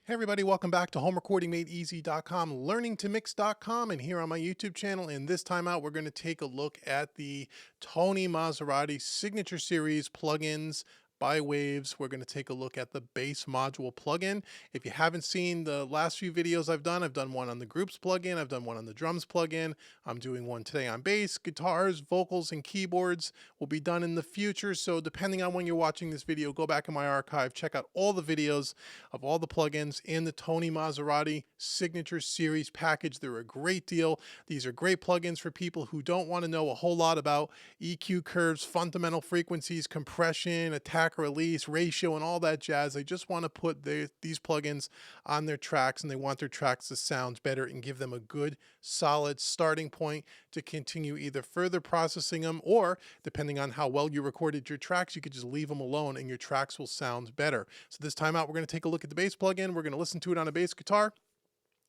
Hey everybody, welcome back to homerecordingmadeeasy.com, learningtomix.com, and here on my YouTube channel. And this time out, we're going to take a look at the Tony Maserati Signature Series plugins by Waves. We're going to take a look at the bass module plugin. If you haven't seen the last few videos I've done one on the groups plugin, I've done one on the drums plugin, I'm doing one today on bass, guitars, vocals, and keyboards will be done in the future. So depending on when you're watching this video, go back in my archive, check out all the videos of all the plugins in the Tony Maserati Signature Series package. They're a great deal. These are great plugins for people who don't want to know a whole lot about EQ curves, fundamental frequencies, compression, attack release, ratio, and all that jazz. They just want to put these plugins on their tracks, and they want their tracks to sound better and give them a good, solid starting point to continue either further processing them, or depending on how well you recorded your tracks, you could just leave them alone and your tracks will sound better. So this time out, we're going to take a look at the bass plugin. We're going to listen to it on a bass guitar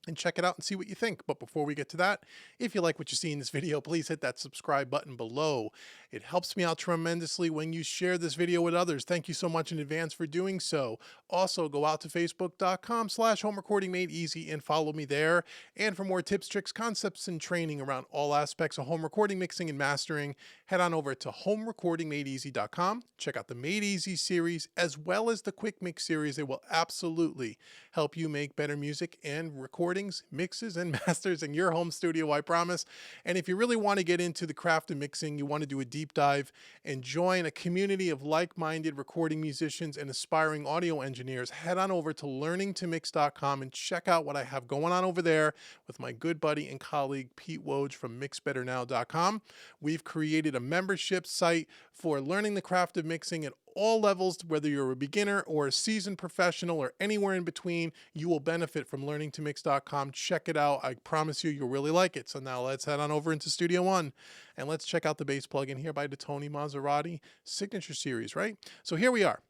and check it out and see what you think. But before we get to that, if you like what you see in this video, please hit that subscribe button below. It helps me out tremendously when you share this video with others. Thank you so much in advance for doing so. Also, go out to facebook.com/homerecordingmadeeasy and follow me there. And for more tips, tricks, concepts, and training around all aspects of home recording, mixing, and mastering, head on over to homerecordingmadeeasy.com. Check out the Made Easy series as well as the Quick Mix series. They will absolutely help you make better music and recordings, mixes, and masters in your home studio, I promise. And if you really want to get into the craft of mixing, you want to do a deep dive and join a community of like-minded recording musicians and aspiring audio engineers, head on over to learningtomix.com and check out what I have going on over there with my good buddy and colleague Pete Woj from mixbetternow.com. We've created a membership site for learning the craft of mixing at all levels. Whether you're a beginner or a seasoned professional or anywhere in between, you will benefit from learningtomix.com. Check it out. I promise you, you'll really like it. So now let's head on over into Studio One and let's check out the bass plugin here by the Tony Maserati Signature Series, right? So here we are.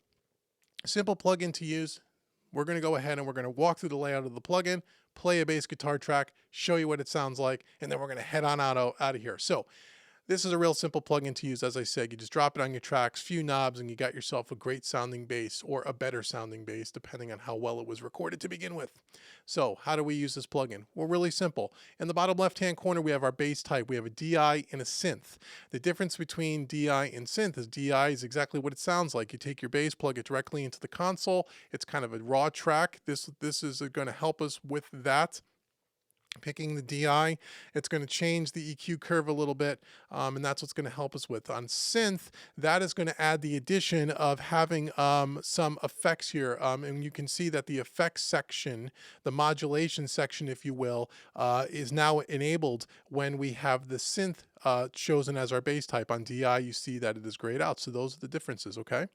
Simple plugin to use. We're going to go ahead and we're going to walk through the layout of the plugin, play a bass guitar track, show you what it sounds like, and then we're going to head on out of here. So this is a real simple plugin to use. As I said, you just drop it on your tracks, few knobs, and you got yourself a great sounding bass, or a better sounding bass, depending on how well it was recorded to begin with. So how do we use this plugin? Well, really simple. In the bottom left-hand corner, we have our bass type. We have a DI and a synth. The difference between DI and synth is DI is exactly what it sounds like. You take your bass, plug it directly into the console. It's kind of a raw track. This is going to help us with that. Picking the DI, it's going to change the EQ curve a little bit, and that's what's going to help us with. On synth, that is going to add the addition of having some effects here, and you can see that the effects section, the modulation section, if you will, is now enabled when we have the synth chosen as our bass type. On DI, you see that it is grayed out. So those are the differences, okay?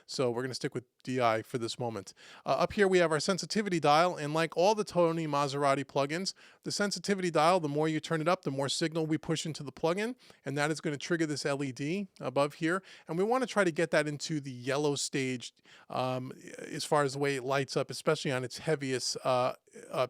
So we're going to stick with DI for this moment. Up here, we have our sensitivity dial, and like all the Tony Maserati plugins, the sensitivity dial, the more you turn it up, the more signal we push into the plugin, and that is going to trigger this LED above here. And we want to try to get that into the yellow stage as far as the way it lights up, especially on its heaviest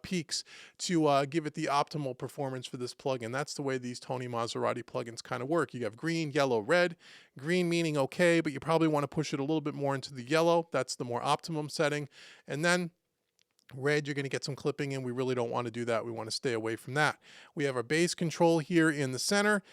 peaks, to give it the optimal performance for this plugin. That's the way these Tony Maserati plugins kind of work. You have green, yellow, red. Green meaning okay, but you probably want to push it a little bit more into the yellow. That's the more optimum setting. And then red, you're going to get some clipping, and we really don't want to do that. We want to stay away from that. We have our bass control here in the center,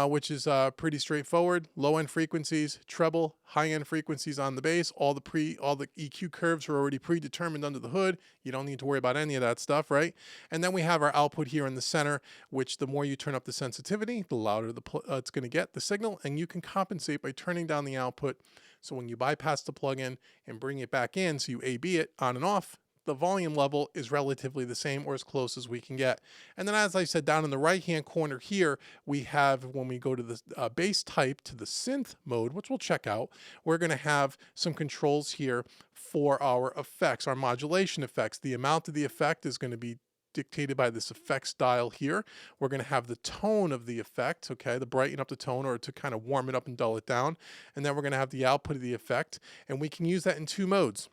which is pretty straightforward. Low-end frequencies, treble, high-end frequencies on the bass. All the EQ curves are already predetermined under the hood. You don't need to worry about any of that stuff, right? And then we have our output here in the center, which the more you turn up the sensitivity, the louder it's going to get, the signal, and you can compensate by turning down the output. So when you bypass the plugin and bring it back in, so you A/B it on and off, the volume level is relatively the same, or as close as we can get. And then, as I said, down in the right-hand corner here, we have, when we go to the bass type, to the synth mode, which we'll check out, we're going to have some controls here for our effects, our modulation effects. The amount of the effect is going to be dictated by this effects dial here. We're going to have the tone of the effect, okay, to brighten up the tone or to kind of warm it up and dull it down. And then we're going to have the output of the effect, and we can use that in two modes.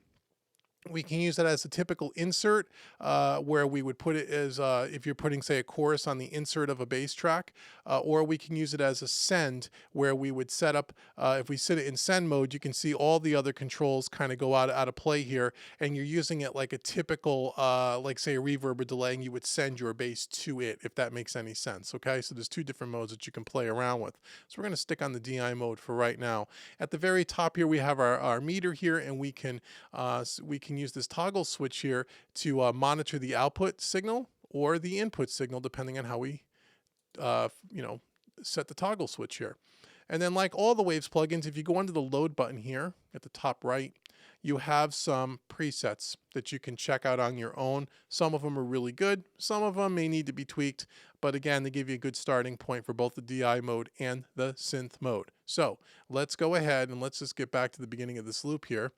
We can use it as a typical insert, where we would put it as if you're putting, say, a chorus on the insert of a bass track, or we can use it as a send, where we would set up, if we set it in send mode, you can see all the other controls kind of go out of play here, and you're using it like a typical, like say a reverb or delay, and you would send your bass to it, if that makes any sense. Okay, so there's two different modes that you can play around with. So we're going to stick on the DI mode for right now. At the very top here, we have our meter here, and we can use this toggle switch here to monitor the output signal or the input signal, depending on how we set the toggle switch here. And then, like all the Waves plugins, if you go under the load button here at the top right, you have some presets that you can check out on your own. Some of them are really good. Some of them may need to be tweaked. But again, they give you a good starting point for both the DI mode and the synth mode. So let's go ahead and let's just get back to the beginning of this loop here.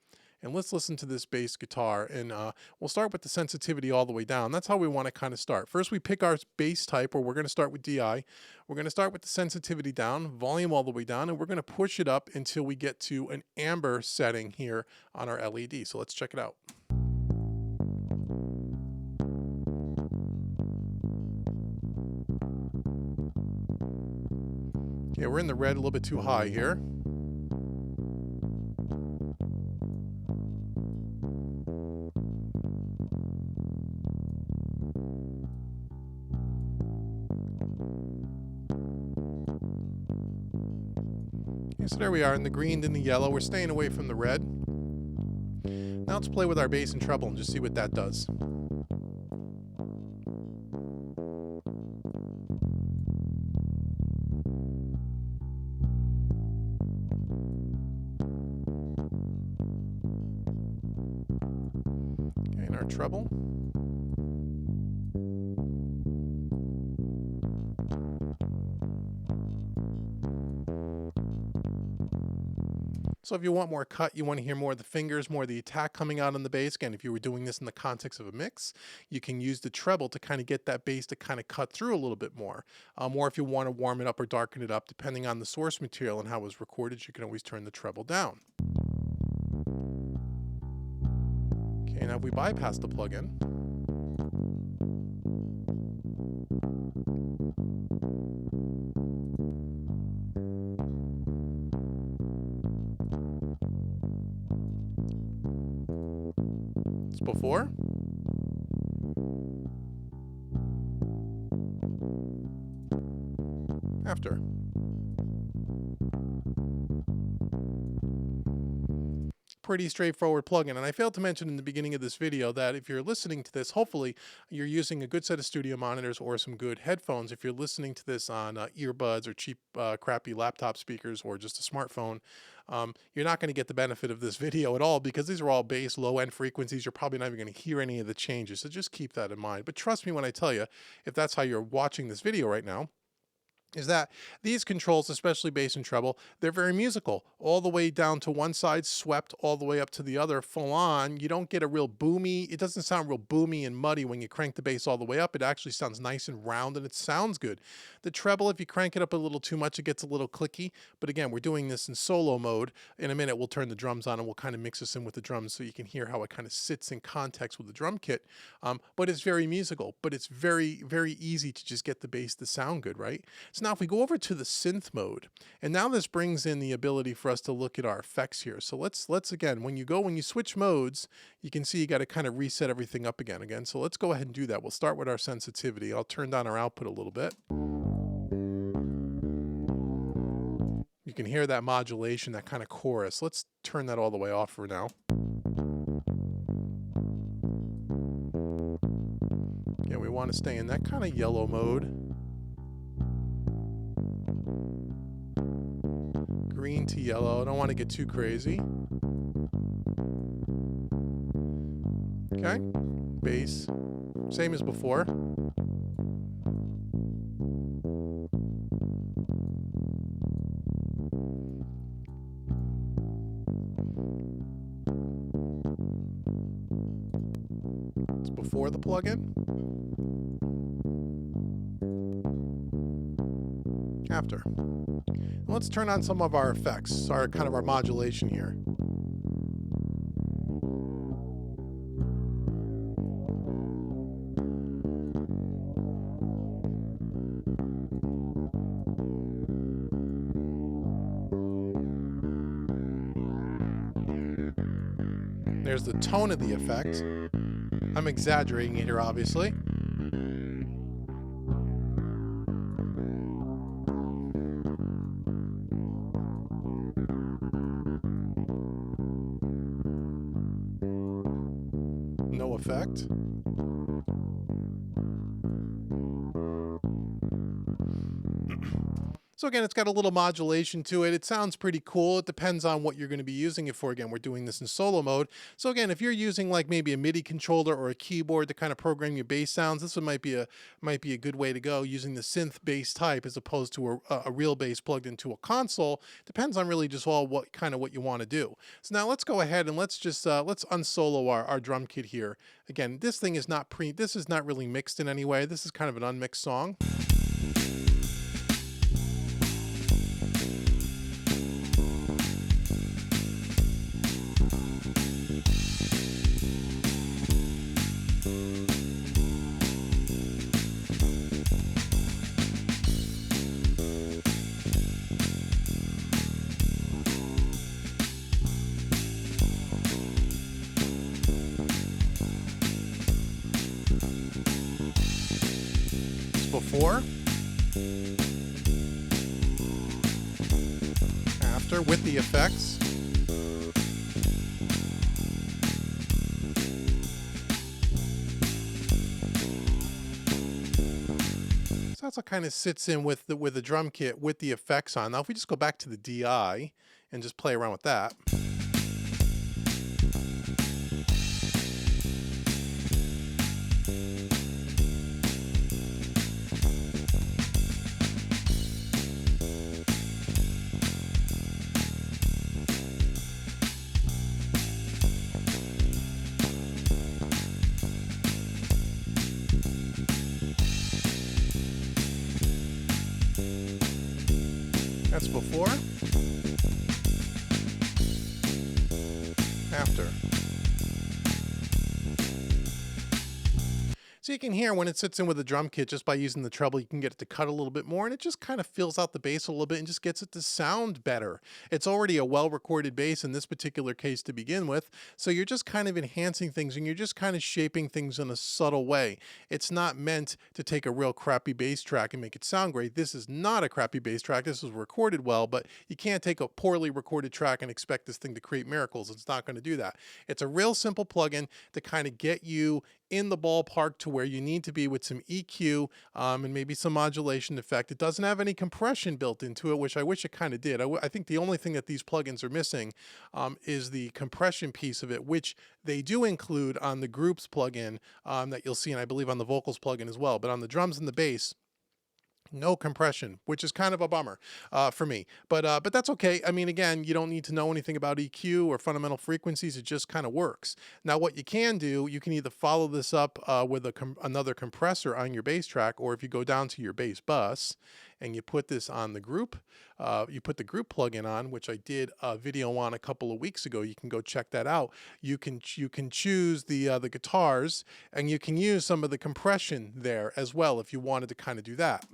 And let's listen to this bass guitar, and we'll start with the sensitivity all the way down. That's how we want to kind of start. First, we pick our bass type, or we're going to start with DI. We're going to start with the sensitivity down, volume all the way down, and we're going to push it up until we get to an amber setting here on our LED. So let's check it out. Okay, we're in the red, a little bit too high here. So there we are in the green and the yellow. We're staying away from the red. Now let's play with our bass and treble and just see what that does. Okay, and our treble. So if you want more cut, you want to hear more of the fingers, more of the attack coming out on the bass. Again, if you were doing this in the context of a mix, you can use the treble to kind of get that bass to kind of cut through a little bit more. Or if you want to warm it up or darken it up, depending on the source material and how it was recorded, you can always turn the treble down. Okay, now if we bypass the plugin, before. After. Pretty straightforward plugin. And I failed to mention in the beginning of this video that if you're listening to this, hopefully you're using a good set of studio monitors or some good headphones. If you're listening to this on earbuds or cheap, crappy laptop speakers or just a smartphone, you're not going to get the benefit of this video at all, because these are all bass low-end frequencies. You're probably not even going to hear any of the changes. So just keep that in mind. But trust me when I tell you, if that's how you're watching this video right now, is that these controls, especially bass and treble, they're very musical. All the way down to one side, swept all the way up to the other, full on. You don't get a real boomy, it doesn't sound real boomy and muddy when you crank the bass all the way up. It actually sounds nice and round, and it sounds good. The treble, if you crank it up a little too much, it gets a little clicky. But again, we're doing this in solo mode. In a minute, we'll turn the drums on and we'll kind of mix this in with the drums so you can hear how it kind of sits in context with the drum kit. But it's very musical, but it's very, very easy to just get the bass to sound good, right? So now if we go over to the synth mode, and now this brings in the ability for us to look at our effects here. So let's again, when you switch modes, you can see you got to kind of reset everything up again. So let's go ahead and do that. We'll start with our sensitivity. I'll turn down our output a little bit. You can hear that modulation, that kind of chorus. Let's turn that all the way off for now. Yeah, we want to stay in that kind of yellow mode. Green to yellow. I don't want to get too crazy. Okay. Bass. Same as before. It's before the plugin. After. Let's turn on some of our effects, our kind of our modulation here. There's the tone of the effect. I'm exaggerating it here, obviously. No effect. So again, it's got a little modulation to it. It sounds pretty cool. It depends on what you're going to be using it for. Again, we're doing this in solo mode. So again, if you're using like maybe a MIDI controller or a keyboard to kind of program your bass sounds, this one might be a good way to go, using the synth bass type as opposed to a real bass plugged into a console. Depends on really just all what you want to do. So now let's go ahead and let's unsolo our drum kit here. Again, this is not really mixed in any way. This is kind of an unmixed song. Before, after, with the effects. So that's what kind of sits in with the drum kit with the effects on. Now, if we just go back to the DI and just play around with that. That's before, after. So you can hear when it sits in with the drum kit, just by using the treble, you can get it to cut a little bit more, and it just kind of fills out the bass a little bit and just gets it to sound better. It's already a well-recorded bass in this particular case to begin with, so you're just kind of enhancing things and you're just kind of shaping things in a subtle way. It's not meant to take a real crappy bass track and make it sound great. This is not a crappy bass track. This was recorded well, but you can't take a poorly recorded track and expect this thing to create miracles. It's not going to do that. It's a real simple plugin to kind of get you in the ballpark to where you need to be with some EQ and maybe some modulation effect. It doesn't have any compression built into it, which I wish it kind of did. I think the only thing that these plugins are missing is the compression piece of it, which they do include on the groups plugin that you'll see, and I believe on the vocals plugin as well. But on the drums and the bass, no compression, which is kind of a bummer for me, but that's okay. I mean, again, you don't need to know anything about EQ or fundamental frequencies. It just kind of works. Now, what you can do, you can either follow this up with another compressor on your bass track, or if you go down to your bass bus and you put this on the group, you put the group plugin on, which I did a video on a couple of weeks ago. You can go check that out. You can choose the guitars, and you can use some of the compression there as well if you wanted to kind of do that.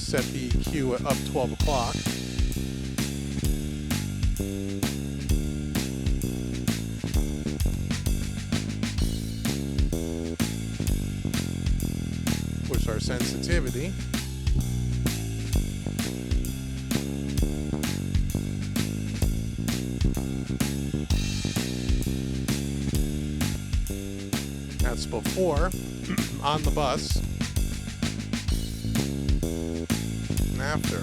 Set the EQ up 12 o'clock. Push our sensitivity. That's before, on the bus. After.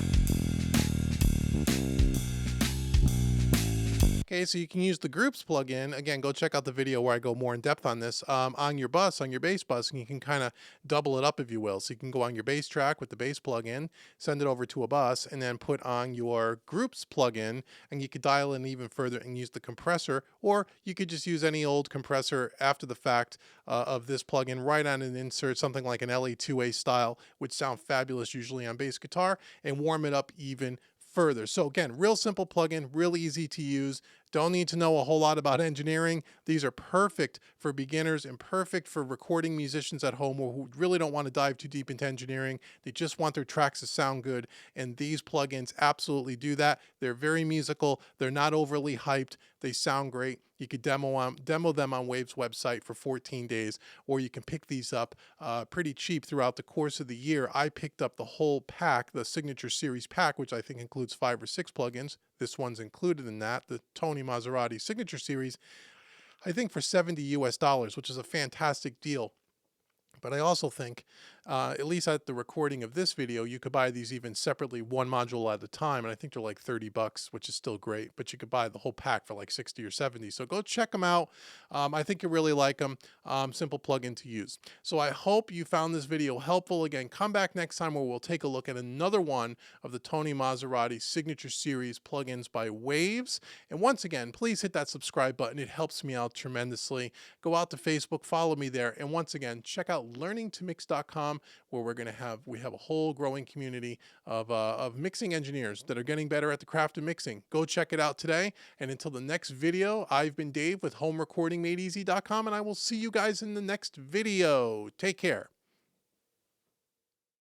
Okay, so you can use the groups plugin. Again, go check out the video where I go more in depth on this on your bus, on your bass bus, and you can kind of double it up, if you will. So you can go on your bass track with the bass plugin, send it over to a bus, and then put on your groups plugin, and you could dial in even further and use the compressor, or you could just use any old compressor after the fact of this plugin right on an insert, something like an LA2A style, which sound fabulous usually on bass guitar, and warm it up even further. So again, real simple plugin, real easy to use. Don't need to know a whole lot about engineering. These are perfect for beginners and perfect for recording musicians at home who really don't want to dive too deep into engineering. They just want their tracks to sound good. And these plugins absolutely do that. They're very musical. They're not overly hyped. They sound great. You could demo them on Wave's website for 14 days, or you can pick these up pretty cheap throughout the course of the year. I picked up the whole pack, the Signature Series pack, which I think includes 5 or 6 plugins. This one's included in that, the Tony Maserati Signature Series, I think for $70 US, which is a fantastic deal. But I also think, at least at the recording of this video, you could buy these even separately, one module at a time. And I think they're like $30, which is still great. But you could buy the whole pack for like 60 or 70. So go check them out. I think you really like them. Simple plugin to use. So I hope you found this video helpful. Again, come back next time where we'll take a look at another one of the Tony Maserati Signature Series plugins by Waves. And once again, please hit that subscribe button. It helps me out tremendously. Go out to Facebook, follow me there. And once again, check out learningtomix.com, where we have a whole growing community of mixing engineers that are getting better at the craft of mixing. Go check it out today. And until the next video, I've been Dave with HomeRecordingMadeEasy.com, and I will see you guys in the next video. Take care.